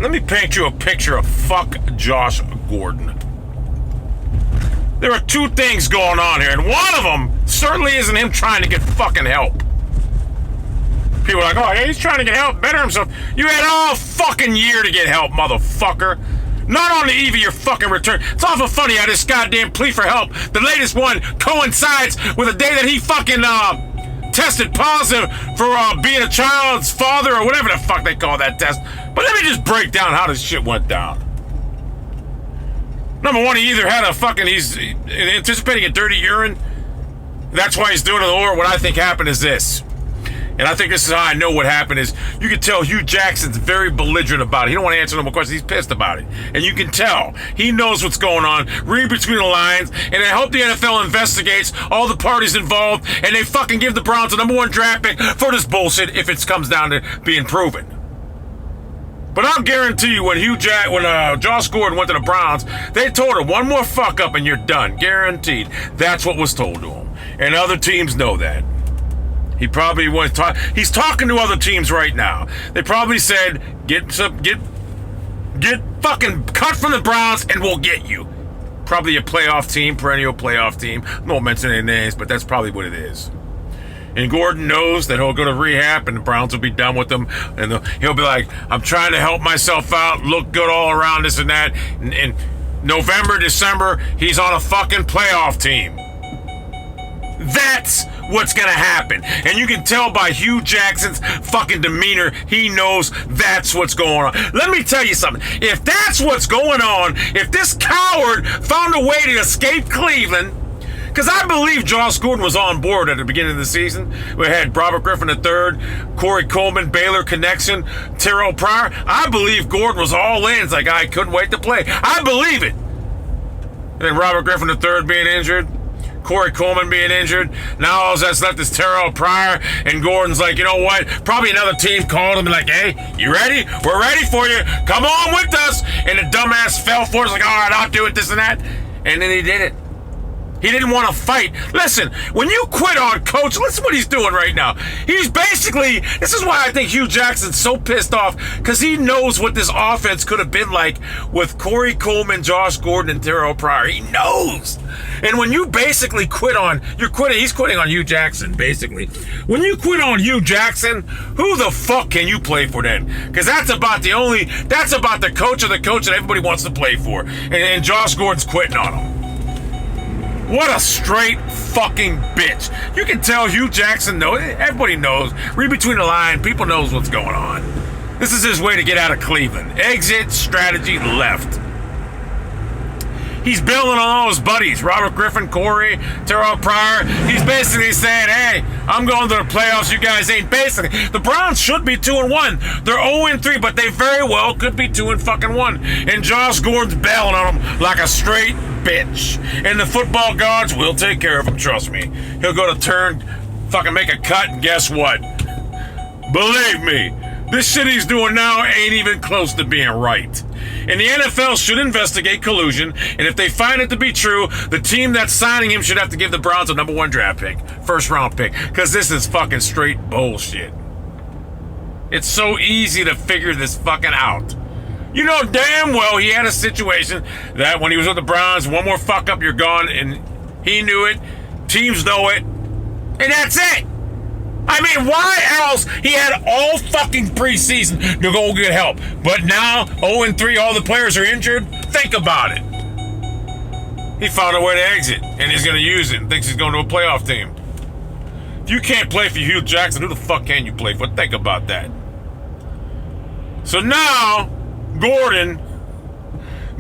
let me paint you a picture of fuck Josh Gordon. There are two things going on here, and one of them certainly isn't him trying to get fucking help. People are like, oh, yeah, he's trying to get help, better himself. You had all fucking year to get help, motherfucker. Not on the eve of your fucking return. It's awful funny how this goddamn plea for help, the latest one, coincides with the day that he fucking tested positive for being a child's father or whatever the fuck they call that test. But let me just break down how this shit went down. Number one, he either had he's anticipating a dirty urine. That's why he's doing it, or what I think happened is this. And I think this is how I know what happened is you can tell Hugh Jackson's very belligerent about it. He don't want to answer no more questions. He's pissed about it. And you can tell. He knows what's going on. Read between the lines. And I hope the NFL investigates all the parties involved and they fucking give the Browns a number 1 draft pick for this bullshit if it comes down to being proven. But I'll guarantee you when Josh Gordon went to the Browns, they told him one more fuck up and you're done. Guaranteed. That's what was told to him. And other teams know that. He probably was he's talking to other teams right now. They probably said, get fucking cut from the Browns and we'll get you. Probably a playoff team, perennial playoff team. I won't mention any names, but that's probably what it is. And Gordon knows that he'll go to rehab and the Browns will be done with him. And he'll be like, I'm trying to help myself out, look good all around, this and that. And November, December, he's on a fucking playoff team. That's what's gonna happen. And you can tell by Hugh Jackson's fucking demeanor, he knows that's what's going on. Let me tell you something. If that's what's going on, if this coward found a way to escape Cleveland, because I believe Josh Gordon was on board at the beginning of the season. We had Robert Griffin III, Corey Coleman, Baylor Connection, Terrell Pryor. I believe Gordon was all in. It's like, I couldn't wait to play. I believe it. And then Robert Griffin III being injured. Corey Coleman being injured. Now all that's left is Terrell Pryor. And Gordon's like, you know what? Probably another team called him and like, hey, you ready? We're ready for you. Come on with us. And the dumbass fell for it. It's like, all right, I'll do it, this and that. And then he did it. He didn't want to fight. Listen, when you quit on coach, listen what he's doing right now. He's basically, this is why I think Hugh Jackson's so pissed off, because he knows what this offense could have been like with Corey Coleman, Josh Gordon, and Terrell Pryor. He knows. And when you basically he's quitting on Hugh Jackson, basically. When you quit on Hugh Jackson, who the fuck can you play for then? Because that's about the coach of the coach that everybody wants to play for. And Josh Gordon's quitting on him. What a straight fucking bitch. You can tell Hugh Jackson knows. Everybody knows. Read between the lines. People knows what's going on. This is his way to get out of Cleveland. Exit strategy left. He's building on all his buddies. Robert Griffin, Corey, Terrell Pryor. He's basically saying, hey, I'm going to the playoffs. You guys ain't. Basically, the Browns should be 2-1. They're 0-3, but they very well could be 2-1. And Josh Gordon's bailing on them like a straight bitch. And the football gods will take care of him, trust me. He'll go to turn, fucking make a cut, and guess what? Believe me, this shit he's doing now ain't even close to being right. And the NFL should investigate collusion, and if they find it to be true, the team that's signing him should have to give the Browns a number 1 draft pick, first round pick, because this is fucking straight bullshit. It's so easy to figure this fucking out. You know damn well he had a situation that when he was with the Browns, one more fuck up, you're gone, and he knew it, teams know it, and that's it. I mean, why else? He had all fucking preseason to go get help. But now, 0-3, all the players are injured? Think about it. He found a way to exit, and he's going to use it and thinks he's going to a playoff team. If you can't play for Hugh Jackson, who the fuck can you play for? Think about that. So now, Gordon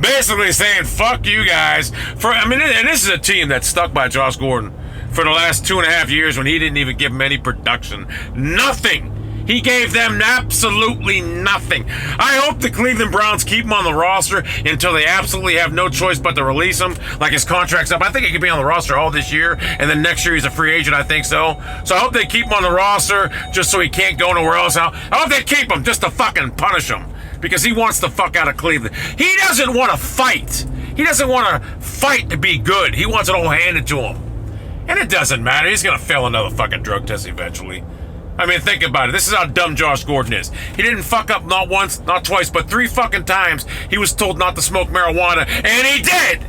basically saying, fuck you guys. And this is a team that's stuck by Josh Gordon for the last 2.5 years when he didn't even give them any production. Nothing. He gave them absolutely nothing. I hope the Cleveland Browns keep him on the roster until they absolutely have no choice but to release him. Like his contract's up. I think he could be on the roster all this year, and then next year he's a free agent, I think so. So I hope they keep him on the roster just so he can't go nowhere else. I hope they keep him just to fucking punish him, because he wants the fuck out of Cleveland. He doesn't want to fight. He doesn't want to fight to be good. He wants it all handed to him. And it doesn't matter. He's going to fail another fucking drug test eventually. I mean, think about it. This is how dumb Josh Gordon is. He didn't fuck up not once, not twice, but 3 fucking times. He was told not to smoke marijuana, and he did!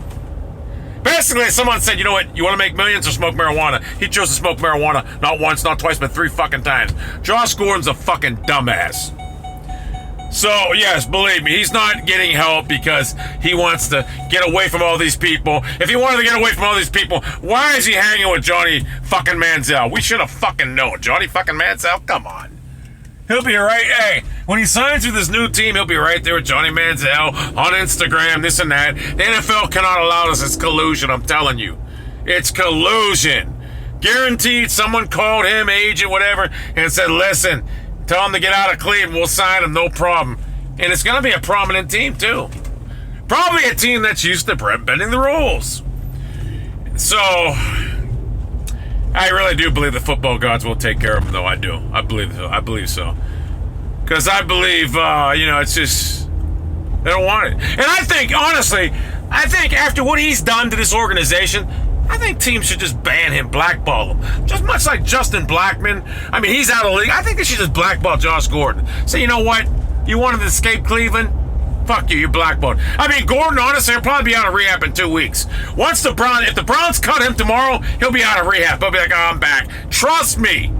Basically, someone said, you know what, you want to make millions or smoke marijuana? He chose to smoke marijuana not once, not twice, but 3 fucking times. Josh Gordon's a fucking dumbass. So, yes, believe me, he's not getting help because he wants to get away from all these people. If he wanted to get away from all these people, why is he hanging with Johnny fucking Manziel? We should have fucking known. Johnny fucking Manziel? Come on. He'll be right. Hey, when he signs with his new team, he'll be right there with Johnny Manziel on Instagram, this and that. The NFL cannot allow this. It's collusion, I'm telling you. It's collusion. Guaranteed someone called him, agent, whatever, and said, listen, tell him to get out of Cleveland. We'll sign him, no problem. And it's going to be a prominent team, too. Probably a team that's used to bending the rules. So, I really do believe the football gods will take care of him, though. I do. I believe so. Because I believe, it's just, they don't want it. And I think, honestly, after what he's done to this organization, I think teams should just ban him, blackball him. Just much like Justin Blackman. I mean, he's out of the league. I think they should just blackball Josh Gordon. Say, you know what? You wanted to escape Cleveland? Fuck you, you're blackballed. I mean, Gordon, honestly, he'll probably be out of rehab in 2 weeks. If the Browns cut him tomorrow, he'll be out of rehab. He'll be like, oh, I'm back. Trust me.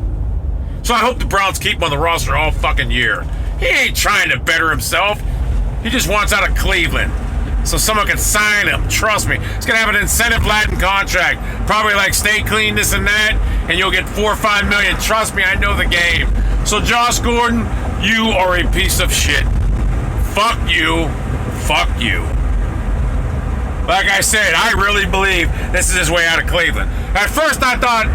So I hope the Browns keep him on the roster all fucking year. He ain't trying to better himself. He just wants out of Cleveland so someone can sign him. Trust me. He's going to have an incentive Latin contract. Probably like stay clean, this and that, and you'll get $4 or $5 million. Trust me, I know the game. So Josh Gordon, you are a piece of shit. Fuck you. Fuck you. Like I said, I really believe this is his way out of Cleveland. At first, I thought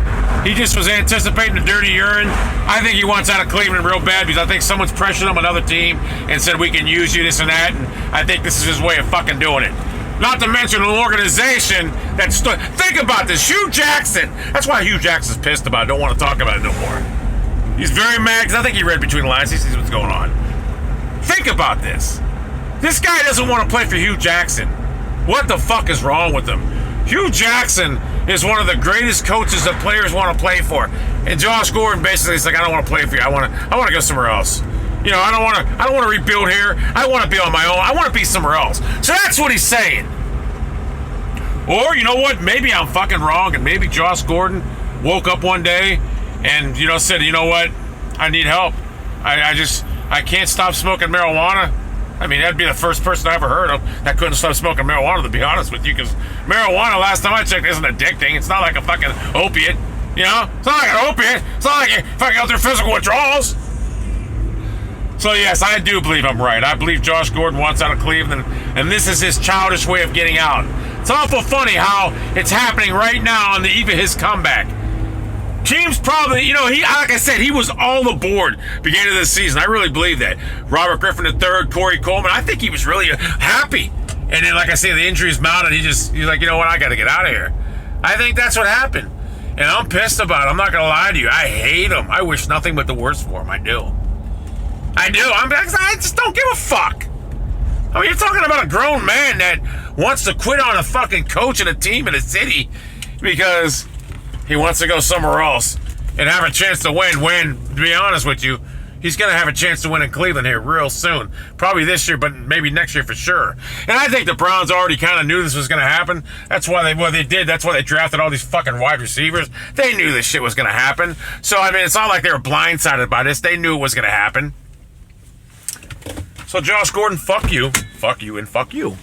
he just was anticipating the dirty urine. I think he wants out of Cleveland real bad because I think someone's pressured him, another team, and said, we can use you, this and that. And I think this is his way of fucking doing it. Not to mention an organization that stood... Think about this. Hugh Jackson. That's why Hugh Jackson's pissed about it. Don't want to talk about it no more. He's very mad because I think he read between the lines. He sees what's going on. Think about this. This guy doesn't want to play for Hugh Jackson. What the fuck is wrong with him? Hugh Jackson is one of the greatest coaches that players want to play for. And Josh Gordon basically is like, I don't want to play for you. I want to go somewhere else. You know, I don't want to rebuild here. I want to be on my own. I want to be somewhere else. So that's what he's saying. Or, you know what? Maybe I'm fucking wrong, and maybe Josh Gordon woke up one day and, said, you know what? I need help. I can't stop smoking marijuana. I mean, that'd be the first person I ever heard of that couldn't stop smoking marijuana, to be honest with you, because marijuana, last time I checked, isn't addicting. It's not like a fucking opiate, It's not like an opiate. It's not like you fucking out there physical withdrawals. So, yes, I do believe I'm right. I believe Josh Gordon wants out of Cleveland, and this is his childish way of getting out. It's awful funny how it's happening right now on the eve of his comeback. Teams probably, like I said, he was all aboard beginning of the season. I really believe that. Robert Griffin III, Corey Coleman, I think he was really happy. And then, like I say, the injuries mounted. He's like, you know what, I got to get out of here. I think that's what happened. And I'm pissed about it. I'm not going to lie to you. I hate him. I wish nothing but the worst for him. I do. I just don't give a fuck. I mean, you're talking about a grown man that wants to quit on a fucking coach and a team in a city because he wants to go somewhere else and have a chance to win. To be honest with you, he's going to have a chance to win in Cleveland here real soon. Probably this year, but maybe next year for sure. And I think the Browns already kind of knew this was going to happen. That's why they did. That's why they drafted all these fucking wide receivers. They knew this shit was going to happen. So, I mean, it's not like they were blindsided by this. They knew it was going to happen. So, Josh Gordon, fuck you. Fuck you and fuck you.